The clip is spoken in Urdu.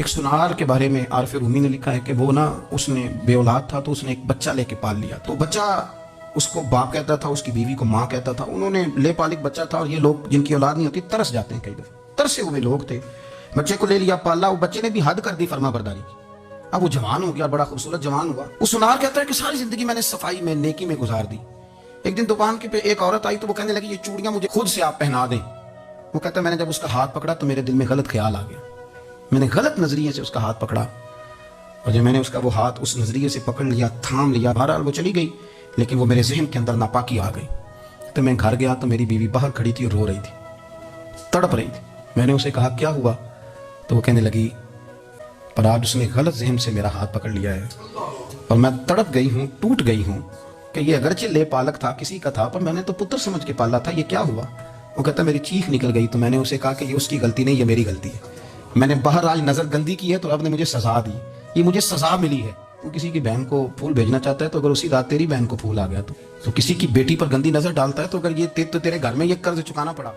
سنار کے بارے میں عارف رومی نے لکھا ہے کہ وہ نا اس نے بے اولاد تھا تو اس نے ایک بچہ لے کے پال لیا. تو بچہ اس کو باپ کہتا تھا, اس کی بیوی کو ماں کہتا تھا. انہوں نے لے پال ایک بچہ تھا, اور یہ لوگ جن کی اولاد نہیں ہوتی ترس جاتے ہیں, کئی دفعہ ترسے ہوئے لوگ تھے. بچے کو لے لیا, پالا. وہ بچے نے بھی حد کر دی فرما برداری کی. اب وہ جوان ہو گیا, بڑا خوبصورت جوان ہوا. وہ سنار کہتا ہے کہ ساری زندگی میں نے صفائی میں نیکی میں گزار دی. ایک دن دکان کے پہ ایک عورت آئی تو وہ کہنے لگی یہ چوڑیاں مجھے خود سے آپ پہنا دیں. وہ کہتا ہے میں نے جب اس کا ہاتھ پکڑا تو میرے دل میں غلط خیال آ گیا. میں نے غلط نظریے سے اس کا ہاتھ پکڑا, اور جب میں نے اس کا وہ ہاتھ اس نظریے سے پکڑ لیا, تھام لیا, بہرحال وہ چلی گئی, لیکن وہ میرے ذہن کے اندر ناپاکی آ گئی. تو میں گھر گیا تو میری بیوی باہر کھڑی تھی اور رو رہی تھی, تڑپ رہی تھی. میں نے اسے کہا کیا ہوا؟ تو وہ کہنے لگی پر آج اس نے غلط ذہن سے میرا ہاتھ پکڑ لیا ہے اور میں تڑپ گئی ہوں, ٹوٹ گئی ہوں کہ یہ اگرچہ لے پالک تھا, کسی کا تھا, پر میں نے تو پتر سمجھ کے پالا تھا, یہ کیا ہوا؟ وہ کہتا میری چیخ نکل گئی. تو میں نے اسے کہا کہ یہ اس کی غلطی نہیں, یہ میری غلطی ہے. میں نے بہرحال نظر گندی کی ہے تو رب نے مجھے سزا دی, یہ مجھے سزا ملی ہے. تو کسی کی بہن کو پھول بھیجنا چاہتا ہے تو اگر اسی رات تیری بہن کو پھول آ گیا تو کسی کی بیٹی پر گندی نظر ڈالتا ہے تو اگر یہ تیرے گھر میں یہ قرض چکانا پڑا.